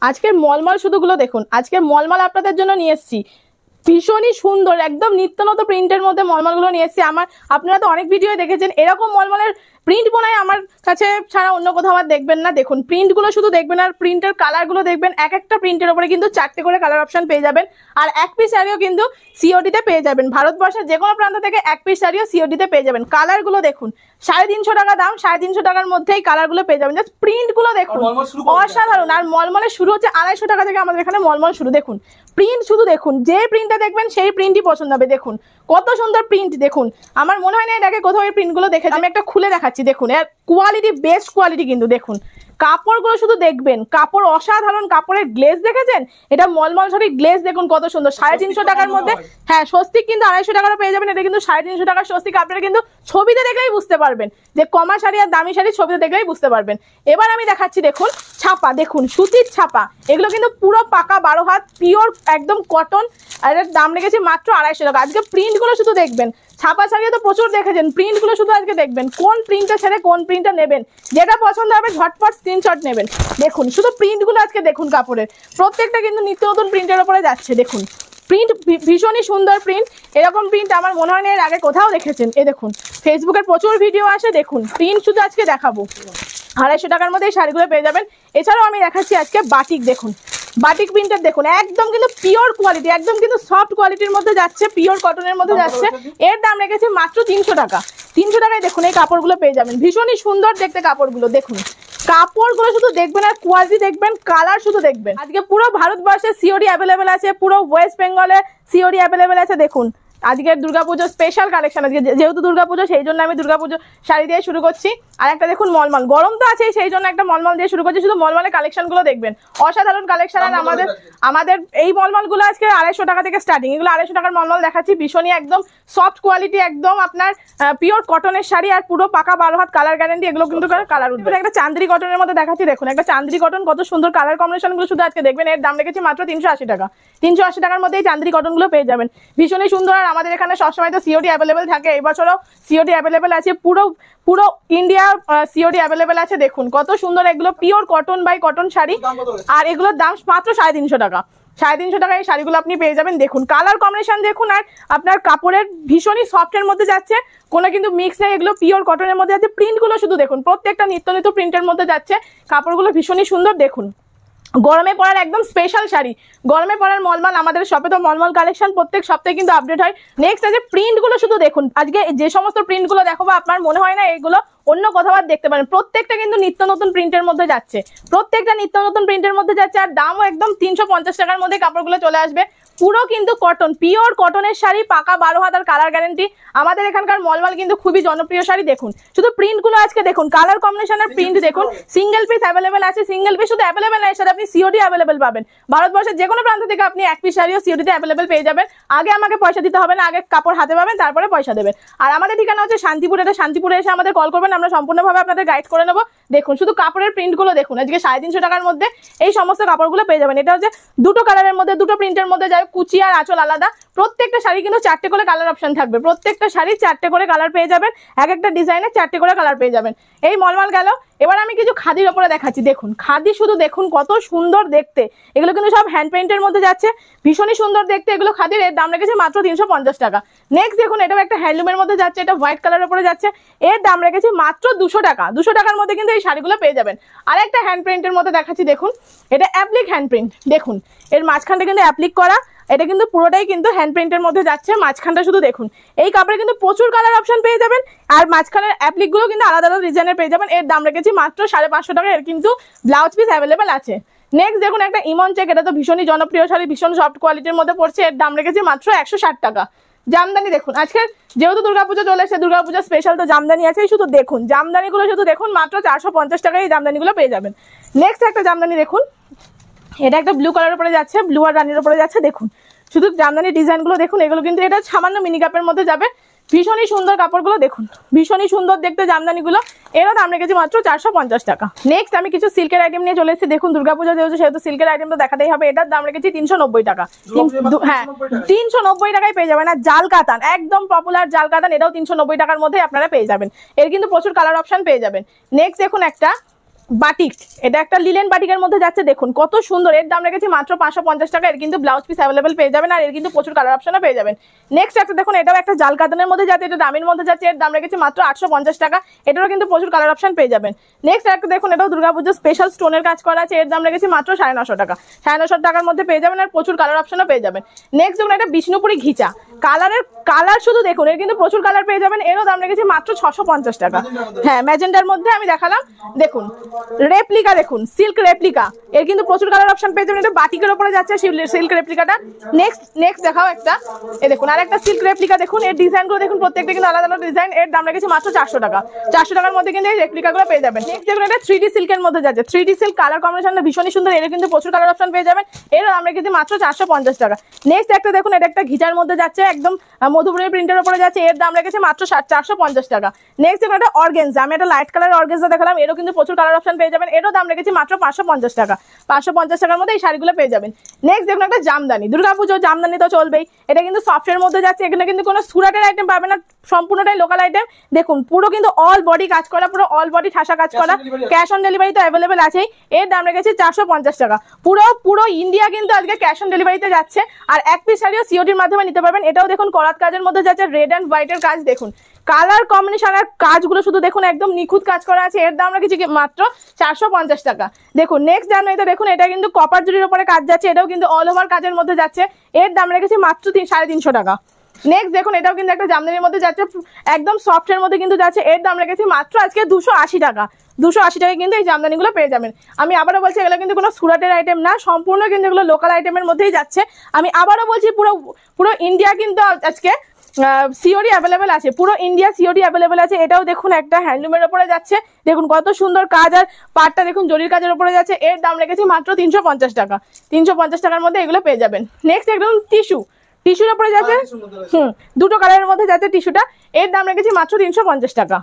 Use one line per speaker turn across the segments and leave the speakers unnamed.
আজকের মলমল সুতোগুলো দেখুন, আজকের মলমল আপনাদের জন্য নিয়ে এসেছি ভীষণই সুন্দর একদম নিত্য নতুন প্রিন্টের মধ্যে মলমলগুলো নিয়ে এসেছি। আপনারা তো অনেক ভিডিও দেখেছেন, এরকম মলমলের প্রিন্ট বোনাই আমার কাছে ছাড়া অন্য কোথাও আর দেখবেন না। দেখুন প্রিন্টগুলো শুধু দেখবেন আর প্রিন্টের কালারগুলো দেখবেন, এক একটা প্রিন্টের উপরে কিন্তু 4টে করে কালার অপশন পেয়ে যাবেন। আর এক পিস শাড়িও কিন্তু সিওডিতে পেয়ে যাবেন, ভারতবর্ষের যে কোনো প্রান্ত থেকে এক পিস শাড়িও সিওডিতে পেয়ে যাবেন। কালারগুলো দেখুন, 350 টাকা দাম, 350 টাকার মধ্যেই কালারগুলো পেয়ে যাবেন। জাস্ট প্রিন্টগুলো দেখুন অসাধারণ। আর মলমলে শুরু হচ্ছে 250 টাকা থেকে আমাদের এখানে মলমল শুরু। দেখুন প্রিন্ট শুধু দেখুন, যে প্রিন্টটা দেখবেন সেই প্রিন্টই পছন্দ হবে। দেখুন কত সুন্দর প্রিন্ট, দেখুন আমার মনে হয় না এর আগে কোথাও এই প্রিন্টগুলো দেখেছি। আমি একটা খুলে দেখাচ্ছি, দেখুন এর কোয়ালিটি বেস্ট কোয়ালিটি কিন্তু। দেখুন কাপড়গুলো শুধু দেখবেন, কাপড় অসাধারণ, কাপড়ের গ্লেজ দেখেছেন? এটা মলমল শাড়ির গ্লেজ দেখুন কত সুন্দর। 350 টাকার মধ্যে, হ্যাঁ স্বস্তিক কিন্তু 250 টাকারও পেয়ে যাবেন। এটা কিন্তু 350 টাকার স্বস্তিক। আপনারা কিন্তু ছবিতে দেখলেই বুঝতে পারবেন যে কমা শাড়ি আর দামি শাড়ি ছবিতে দেখলেই বুঝতে পারবেন। এবার আমি দেখাচ্ছি, দেখুন ছাপা, দেখুন সুতির ছাপা, এগুলো কিন্তু পুরো পাকা 12 হাত পিওর একদম কটন। আর এর দাম রেখেছি মাত্র 250 টাকা। আজকে প্রিন্টগুলো শুধু দেখবেন, ছাপা শাড়িও তো প্রচুর দেখেছেন, প্রিন্টগুলো শুধু আজকে দেখবেন কোন প্রিন্টটা ছেড়ে কোন প্রিন্টটা নেবেন, যেটা পছন্দ হবে ঝটপট স্ক্রিনশট নেবেন। দেখুন শুধু প্রিন্টগুলো আজকে দেখুন, কাপড়ের প্রত্যেকটা কিন্তু নিত্য নতুন প্রিন্টের উপরে যাচ্ছে। দেখুন প্রিন্ট ভীষণই সুন্দর প্রিন্ট, এরকম প্রিন্ট আমার মনে হয় না এর আগে কোথাও দেখেছেন। এ দেখুন ফেসবুকের প্রচুর ভিডিও আসে, দেখুন প্রিন্ট শুধু আজকে দেখাবো। 250 টাকার মধ্যে এই শাড়িগুলো পেয়ে যাবেন। এছাড়াও আমি দেখাচ্ছি আজকে বাটিক, দেখুন বাটিক প্রিন্টের দেখুন একদম কিন্তু পিওর কোয়ালিটি, একদম কিন্তু সফট কোয়ালিটির মধ্যে যাচ্ছে, পিওর কটনের মধ্যে যাচ্ছে। এর দাম রেখেছি মাত্র 300 টাকা। 300 টাকায় দেখুন এই কাপড়গুলো পেয়ে যাবেন, ভীষণই সুন্দর দেখতে কাপড়গুলো। দেখুন কাপড়গুলো শুধু দেখবেন আর কোয়ালিটি দেখবেন, কালার শুধু দেখবেন। আজকে পুরো ভারতবর্ষে সিওডি অ্যাভেলেবেল আছে, পুরো ওয়েস্ট বেঙ্গলে সিওডি অ্যাভেলেবেল আছে। দেখুন আজকের দুর্গাপুজো স্পেশাল কালেকশন, আজকে যেহেতু দুর্গাপুজো সেই জন্য আমি দুর্গাপুজো শাড়ি দিয়ে শুরু করছি। আর একটা দেখুন মলমল, গরম তো আছে সেই জন্য একটা মলমল দিয়ে শুরু করছি। শুধু মলমলের কালেকশন গুলো দেখবেন, অসাধারণ কালেকশন। আর আমাদের এই মলমল গুলো আজকে 250 টাকা থেকে স্টার্টিং। এগুলো 250 টাকার মলমল দেখাচ্ছি, ভীষণই একদম সফট কোয়ালিটি, একদম আপনার পিওর কটনের শাড়ি আর পুরো পাকা 12 হাত কালার গ্যারান্টি। এগুলো কিন্তু কালার উঠবে। একটা চান্দ্রি কটনের মধ্যে দেখাচ্ছি, দেখুন একটা চান্দ্রি কটন, কত সুন্দর কালার কম্বিনেশন গুলো শুধু আজকে দেখবেন। এর দাম রেখেছি মাত্র 380 টাকা। 380 টাকার মধ্যে এই চান্দ্রি কটন গুলো পেয়ে যাবেন, ভীষণই সুন্দর। আর আমাদের এখানে সবসময় তো সিওডি অ্যাভেলেবেল থাকে, এই বছরও সিওডি অ্যাভেলেবেল আছে, পুরো ইন্ডিয়া সিওডি অ্যাভেলেবেল আছে। দেখুন কত সুন্দর, এগুলো pure cotton by cotton sari. আর এগুলোর দাম মাত্র 350 টাকা। 350 টাকায় এই শাড়িগুলো আপনি পেয়ে যাবেন। দেখুন কালার কম্বিনেশন দেখুন, আর আপনার কাপড়ের ভীষণই সফটের মধ্যে যাচ্ছে, কোনো কিন্তু মিক্স নেই, এগুলো পিওর কটনের মধ্যে যাচ্ছে। প্রিন্টগুলো শুধু দেখুন, প্রত্যেকটা নিত্য নিত্য প্রিন্টের মধ্যে যাচ্ছে, কাপড়গুলো ভীষণই সুন্দর। দেখুন গরমে পরার একদম স্পেশাল শাড়ি, গরমে পরার মলমল। আমাদের শপে তো মলমল কালেকশন প্রত্যেক সপ্তাহে কিন্তু আপডেট হয়। নেক্সট আছে প্রিন্টগুলো শুধু দেখুন, আজকে যে সমস্ত প্রিন্টগুলো দেখাবো আপনার মনে হয় না এগুলো অন্য কোথাও আর দেখতে পারেন। প্রত্যেকটা কিন্তু নিত্য নতুন প্রিন্টের মধ্যে যাচ্ছে, প্রত্যেকটা নিত্য নতুন প্রিন্টের মধ্যে যাচ্ছে। আর দামও একদম 350 টাকার মধ্যে কাপড়গুলো চলে আসবে। পুরো কিন্তু কটন, পিওর কটনের শাড়ি, পাকা 12 হাত আর কালার গ্যারান্টি। আমাদের এখানকার মলমল কিন্তু খুবই জনপ্রিয় শাড়ি। দেখুন শুধু প্রিন্টগুলো আজকে দেখুন, কালার কম্বিনেশনের প্রিন্ট দেখুন। সিঙ্গেল পিস অ্যাভেলেবেল আছে, সিঙ্গেল পিস শুধু অ্যাভেলেবেল নয়, সেটা আপনি সিওডি অ্যাভেলেবেল পাবেন। ভারতবর্ষের যে কোনো প্রান্ত থেকে আপনি এক পিস শাড়িও সিওডিতে অ্যাভেলেবেল পেয়ে যাবেন। আগে আমাকে পয়সা দিতে হবে না, আগে কাপড় হাতে পাবেন তারপরে পয়সা দেবেন। আর আমাদের ঠিকানা হচ্ছে শান্তিপুর। এটা শান্তিপুরে এসে আমাদের কল করবেন, আমরা সম্পূর্ণভাবে আপনাদের গাইড করে নেবো। দেখুন শুধু কাপড়ের প্রিন্টগুলো দেখুন, আজকে 350 টাকার মধ্যে এই সমস্ত কাপড়গুলো পেয়ে যাবেন। এটা হচ্ছে দুটো কালারের মধ্যে, দুটো প্রিন্টের মধ্যে যাবে, কুচি আর আঁচল আলাদা। প্রত্যেকটা শাড়ি কিন্তু 4টে করে কালার অপশন থাকবে, প্রত্যেকটা শাড়ি 4টে করে কালার পেয়ে যাবেন, এক একটা ডিজাইনের 4টে করে কালার পেয়ে যাবেন। এই মলমল গেল। এবার আমি কিছু খাদির ওপরে দেখাচ্ছি। দেখুন খাদি শুধু দেখুন কত সুন্দর দেখতে, এগুলো কিন্তু সব হ্যান্ড পেইন্টের মধ্যে যাচ্ছে, ভীষণই সুন্দর দেখতে এগুলো খাদির। এর দাম রেখেছে মাত্র 350 টাকা। নেক্সট দেখুন এটাও একটা হ্যান্ডলুমের মধ্যে যাচ্ছে, এটা হোয়াইট কালারের উপরে যাচ্ছে, এর দাম রেখেছি মাত্র 200 টাকা। 200 টাকার মধ্যে কিন্তু এই শাড়িগুলো পেয়ে যাবেন। আর একটা হ্যান্ড প্রিন্টের মধ্যে দেখাচ্ছি, দেখুন এটা অ্যাপ্লিক হ্যান্ড প্রিন্ট। দেখুন এর মাঝখানটা কিন্তু অ্যাপ্লিক করা, এটা কিন্তু পুরোটাই কিন্তু হ্যান্ড প্রিন্টের মধ্যে যাচ্ছে। মাঝখানটা শুধু দেখুন, এই কাপড়ে কিন্তু প্রচুর কালার অপশন পেয়ে যাবেন। আর মাঝখানের অ্যাপ্লিক গুলো কিন্তু আলাদা আলাদা ডিজাইনের পেয়ে যাবেন। এর দাম রেখেছি মাত্র 550 টাকা। এর কিন্তু ব্লাউজ পিস অ্যাভেলেবেল আছে। নেক্সট দেখুন একটা ইমন চেক, এটা তো ভীষণই জনপ্রিয় শাড়ি, ভীষণ সফট কোয়ালিটির মধ্যে পড়ছে। এর দাম রেখেছি মাত্র 160 টাকা। জামদানি দেখুন, আজকে যেহেতু দুর্গাপুজো চলে এসেছে, দুর্গাপুজো স্পেশাল তো জামদানি আছে, শুধু দেখুন জামদানিগুলো শুধু দেখুন, মাত্র 450 টাকায় এই জামদানিগুলো পেয়ে যাবেন। নেক্সট একটা জামদানি দেখুন, এটা একটা ব্লু কালার উপরে যাচ্ছে, ব্লু আর রানির উপরে যাচ্ছে। দেখুন শুধু জামদানি ডিজাইনগুলো দেখুন, এগুলো কিন্তু এটা সামান্য মিনি কাপের মধ্যে যাবে, ভীষণই সুন্দর কাপড়গুলো দেখুন, ভীষণই সুন্দর দেখতে জামদানিগুলো। এরও দাম রেখেছি মাত্র 450 টাকা। নেক্সট আমি কিছু সিল্কের আইটেম নিয়ে চলে এসেছি। দেখুন দুর্গাপূজা যেহেতু, সেহেতু সিল্কের আইটেম তো দেখাতেই হবে। এটার দাম রেখেছি 390 টাকা। হ্যাঁ 390 টাকায় পেয়ে যাবেন। আর জাল কাতান, একদম পপুলার জাল কাতান, এটাও 390 টাকার মধ্যে আপনারা পেয়ে যাবেন। এর কিন্তু প্রচুর কালার অপশন পেয়ে যাবেন। নেক্সট দেখুন একটা বাটিক, এটা একটা লিলেন বাটিকের মধ্যে যাচ্ছে, দেখুন কত সুন্দর। এর দাম রেখেছি মাত্র 550 টাকা। এর কিন্তু ব্লাউজ পিস অ্যাভেলেবেল পেয়ে যাবেন, আর এর কিন্তু প্রচুর কালার অপশনও পেয়ে যাবেন। নেক্সট একটা দেখুন, এটাও একটা জাল কাতানের মধ্যে যাচ্ছে, এটা দামের মধ্যে যাচ্ছে। এর দাম রেখেছি মাত্র 850 টাকা। এটারও কিন্তু প্রচুর কালার অপশন পেয়ে যাবেন। নেক্সট একটা দেখুন, এটাও দুর্গাপুজোর স্পেশাল স্টোনের কাজ করা আছে। এর দাম রেখেছি মাত্র 950 টাকা। 950 টাকার মধ্যে পেয়ে যাবেন, আর প্রচুর কালার অপশনও পেয়ে যাবেন। নেক্সট দেখুন, এটা বিষ্ণুপুরি ঘিচা কালার শুধু দেখুন, এর কিন্তু প্রচুর কালার পেয়ে যাবেন। এরও দাম রেখেছি মাত্র 650 টাকা। হ্যাঁ, ম্যাজেন্ডার মধ্যে আমি দেখালাম, দেখুন রেপ্লিকা, দেখুন সিল্ক রেপ্লিকা, এর কিন্তু প্রচুর কালার অপশন পেয়ে যাবেন। এটা বাটিকের উপরে যাচ্ছে সিল্ক রেপ্লিকাটা। নেক্সট দেখাও একটা, এই দেখুন আর একটা সিল্ক রেপ্লিকা, দেখুন এর ডিজাইনগুলো দেখুন, প্রত্যেকটা কিন্তু আলাদা আলাদা ডিজাইন। এর দাম রেখেছি মাত্র 400 টাকা। 400 টাকার মধ্যে কিন্তু এই রেপ্লিকাগুলো পেয়ে যাবেন। নেক্সট দেখুন, এটা 3D সিল্কের মধ্যে যাচ্ছে। 3D সিল্ক কালার কম্বিনেশনটা ভীষণই সুন্দর। এর কিন্তু প্রচুর কালার অপশন পেয়ে যাবেন। এর দাম রেখেছি মাত্র 450 টাকা। নেক্সট একটা দেখুন, এটা একটা ঘিচার মধ্যে যাচ্ছে, একদম মধুবনী প্রিন্টের উপরে যাচ্ছে। এর দাম রেখেছি মাত্র 450 টাকা। নেক্সট দেখুন, এটা অর্গানজা, আমি একটা লাইট কালার অর্গানজা দেখালাম। এরও কিন্তু প্রচুর কালার অপশন পেয়ে যাবেন। এরও দাম রেখেছি মাত্র 550 টাকা। 550 টাকার মধ্যে এই শাড়িগুলো পেয়ে যাবেন। নেক্সট দেখুন, একটা জামদানি, দুর্গাপুজো জামদানি তো চলবেই। এটা কিন্তু সফটের মধ্যে যাচ্ছে। এখানে কিন্তু কোনো সুরাটের আইটেম পাবে না, সম্পূর্ণটাই লোকাল আইটেম। দেখুন পুরো কিন্তু অল বডি কাজ করা, পুরো অল বডি ঠাসা কাজ করা। ক্যাশ অন ডেলিভারি তো অ্যাভেলেবেল আছেই। এর দাম রেখেছি 450 টাকা। পুরো ইন্ডিয়া কিন্তু আজকে ক্যাশ অন ডেলিভারিতে যাচ্ছে, আর এক পিস শাড়িও সিওডির মাধ্যমে নিতে পারবেন। এটাও দেখুন করাত কাজের মধ্যে যাচ্ছে, রেড অ্যান্ড হোয়াইটের কাজ। দেখুন কালার কম্বিনেশন আর কাজগুলো শুধু দেখুন, একদম নিখুঁত কাজ করা আছে। এর দাম রেখেছি মাত্র 450 টাকা। দেখুন নেক্সট জানুয়ারিতে দেখুন, এটা কিন্তু কপার জুড়ির উপরে কাজ যাচ্ছে। এটাও কিন্তু অল ওভার কাজের মধ্যে যাচ্ছে। এর দাম রেখেছি মাত্র 350 টাকা। নেক্সট দেখুন, এটাও কিন্তু একটা জামদানির মধ্যে যাচ্ছে, একদম সফটের মধ্যে কিন্তু যাচ্ছে। এর দাম রেখেছি মাত্র আজকে 280 টাকা। 280 টাকায় কিন্তু এই জামদানিগুলো পেয়ে যাবেন। আমি আবারও বলছি, এগুলো কিন্তু কোনো সুরাটের আইটেম না, সম্পূর্ণ কিন্তু এগুলো লোকাল আইটেমের মধ্যেই যাচ্ছে। আমি আবারও বলছি, পুরো ইন্ডিয়া কিন্তু আজকে সিওডি অ্যাভেলেবেল আছে। পুরো ইন্ডিয়া সিওডি অ্যাভেলেবেল আছে। এটাও দেখুন একটা হ্যান্ডলুমের উপরে যাচ্ছে, দেখুন কত সুন্দর কাজ, আর পাটটা দেখুন জরির কাজের উপরে যাচ্ছে। এর দাম রেখেছি মাত্র 350 টাকা। 350 টাকার মধ্যে এগুলো পেয়ে যাবেন। নেক্সট একদম টিস্যুর উপরে যাচ্ছে, দুটো কালারের মধ্যে যাচ্ছে টিস্যুটা। এর দাম রেখেছি মাত্র 350 টাকা।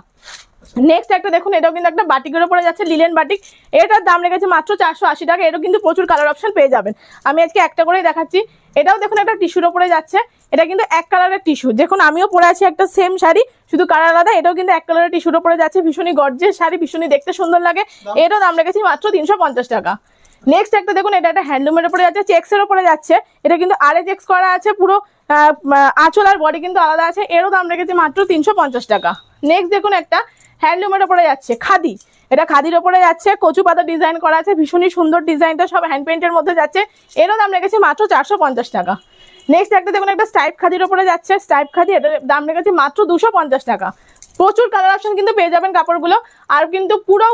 নেক্সট একটা দেখুন, এটাও কিন্তু একটা বাটিকের উপরে যাচ্ছে, লিলেন বাটিক। এটার দাম রেখেছে মাত্র 480 টাকা। এরও কিন্তু প্রচুর কালার অপশন পেয়ে যাবেন। আমি আজকে একটা করেই দেখাচ্ছি। এটাও দেখুন একটা টিস্যুর উপরে যাচ্ছে। এটা কিন্তু এক কালারের টিস্যু, দেখুন আমিও পরে আছি একটা সেম শাড়ি, শুধু কালার আলাদা। এটাও কিন্তু এক কালারের টিস্যুর উপরে যাচ্ছে, ভীষণই গর্জিয়াস শাড়ি, ভীষণই দেখতে সুন্দর লাগে। এটাও দাম রেখেছি মাত্র 350 টাকা। নেক্সট একটা দেখুন, এটা একটা হ্যান্ডলুমের উপরে যাচ্ছে, চেক্সের উপরে যাচ্ছে। এটা কিন্তু আরে চেক্স করা আছে, পুরো আঁচল আর বডি কিন্তু আলাদা আছে। এরও দাম রেখেছি মাত্র 350 টাকা। নেক্সট দেখুন, একটা হ্যান্ডলুমের উপরে যাচ্ছে, খাদি। এটা খাদির উপরে যাচ্ছে, কচু পাতা ডিজাইন করা আছে, ভীষণই সুন্দর ডিজাইনটা, সব হ্যান্ড পেইন্টের মধ্যে যাচ্ছে। এরও দাম রেখেছি মাত্র 450 টাকা। নেক্সট একটা দেখুন, একটা স্টাইপ খাদির উপরে যাচ্ছে, স্টাইপ খাদি। এটার দাম রেখেছি মাত্র 250 টাকা। প্রচুর কালার অপশন কিন্তু পেয়ে যাবেন কাপড়গুলো, আর কিন্তু পুরো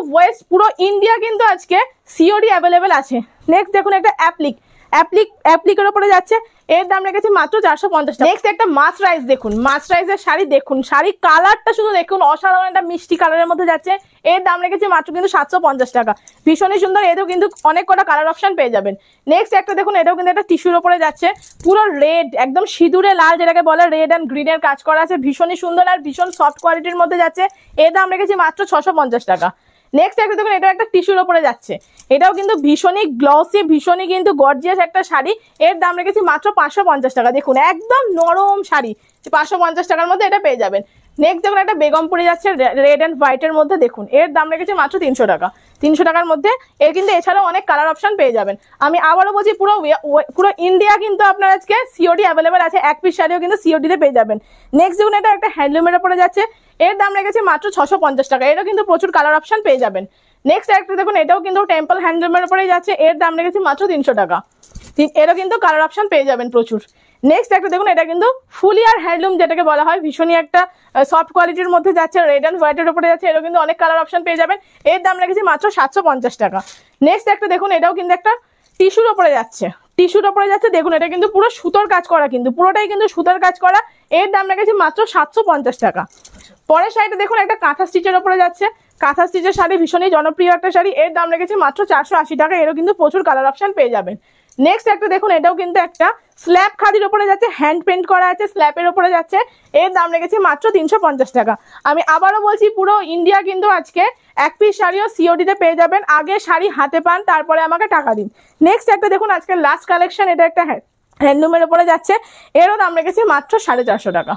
পুরো ইন্ডিয়া কিন্তু আজকে সিওডি অ্যাভেলেবেল আছে। নেক্সট দেখুন, একটা অ্যাপ্লিকের উপরে যাচ্ছে। এর দাম রেখেছি মাত্র 450 টাকা। নেক্সট একটা মাছরাইজ, দেখুন মাছরাইজের শাড়ি, দেখুন শাড়ি কালারটা শুধু দেখুন, অসাধারণ একটা মিষ্টি কালারের মধ্যে যাচ্ছে। এর দাম রেখেছি মাত্র কিন্তু 750 টাকা। ভীষণই সুন্দর, এতেও কিন্তু অনেক কটা কালার অপশন পেয়ে যাবেন। নেক্সট একটা দেখুন, এটাও কিন্তু একটা টিস্যুর উপরে যাচ্ছে, পুরো রেড, একদম সিঁদুরে লাল যেটাকে বলে, রেড অ্যান্ড গ্রিনের কাজ করা আছে, ভীষণই সুন্দর আর ভীষণ সফট কোয়ালিটির মধ্যে যাচ্ছে। এর দাম রেখেছি মাত্র 650 টাকা। নেক্সট একটা দেখুন, এটা একটা টিস্যুর উপরে যাচ্ছে। এটাও কিন্তু ভীষণই গ্লসি, ভীষণই কিন্তু গর্জিয়াস একটা শাড়ি। এর দাম রেখেছি মাত্র 550 টাকা। দেখুন একদম নরম শাড়ি, 550 টাকার মধ্যে এটা পেয়ে যাবেন। নেক্সট দেখুন, একটা বেগমপুরি যাচ্ছে, রেড অ্যান্ড হোয়াইটের মধ্যে। দেখুন এর দাম রেখেছি মাত্র 300 টাকা। 300 টাকার মধ্যে এর কিন্তু এছাড়াও অনেক কালার অপশন পেয়ে যাবেন। আমি আবারও বলছি, পুরো ইন্ডিয়া কিন্তু আপনার আজকে সিওডি অ্যাভেলেবেল আছে। এক পিস শাড়িও কিন্তু সিওডিতে পেয়ে যাবেন। নেক্সট দেখুন, এটা একটা হ্যান্ডলুমের উপরে যাচ্ছে। এর দাম রেখেছি মাত্র 650 টাকা। এরও কিন্তু প্রচুর কালার অপশন পেয়ে যাবেন। নেক্সট একটা দেখুন, এটাও কিন্তু টেম্পল হ্যান্ডলুমের উপরেই যাচ্ছে। এর দাম রেখেছি মাত্র 300 টাকা। এরও কিন্তু কালার অপশন পেয়ে যাবেন প্রচুর। নেক্সট একটা দেখুন, এটা কিন্তু ফুলি আর হ্যান্ডলুম যেটাকে বলা হয়, ভীষণই একটা সফট কোয়ালিটির মধ্যে যাচ্ছে, রেড অ্যান্ড হোয়াইটের উপরে যাচ্ছে। এরও কিন্তু অনেক কালার অপশন পেয়ে যাবেন। এর দাম রেখেছি মাত্র 750 টাকা। নেক্সট একটা দেখুন, এটাও কিন্তু একটা টিস্যুর উপরে যাচ্ছে, দেখুন এটা কিন্তু পুরো সুতোর কাজ করা, কিন্তু পুরোটাই কিন্তু সুতোর কাজ করা। এর দাম রেখেছি মাত্র 750 টাকা। পরের শাড়িটা দেখুন, একটা কাঁথা স্টিচের উপরে যাচ্ছে, কাঁথা স্টিচের শাড়ি, ভীষণই জনপ্রিয় একটা শাড়ি। এর দাম রেখেছি মাত্র 480 টাকা। এরও কিন্তু প্রচুর কালার অপশন পেয়ে যাবেন। নেক্সট একটা দেখুন, এটাও কিন্তু একটা স্ল্যাব খাদির উপরে যাচ্ছে, হ্যান্ড পেন্ট করা আছে, স্ল্যাবের উপরে যাচ্ছে। এর দাম রেখেছি মাত্র 350 টাকা। আমি আবারও বলছি, পুরো ইন্ডিয়া কিন্তু আজকে এক পিস শাড়িও সিওডিতে পেয়ে যাবেন। আগে শাড়ি হাতে পান, তারপরে আমাকে টাকা দিন। নেক্সট একটা দেখুন, আজকে লাস্ট কালেকশন, এটা একটা হ্যান্ডলুমের উপরে যাচ্ছে। এরও দাম রেখেছি মাত্র 450 টাকা।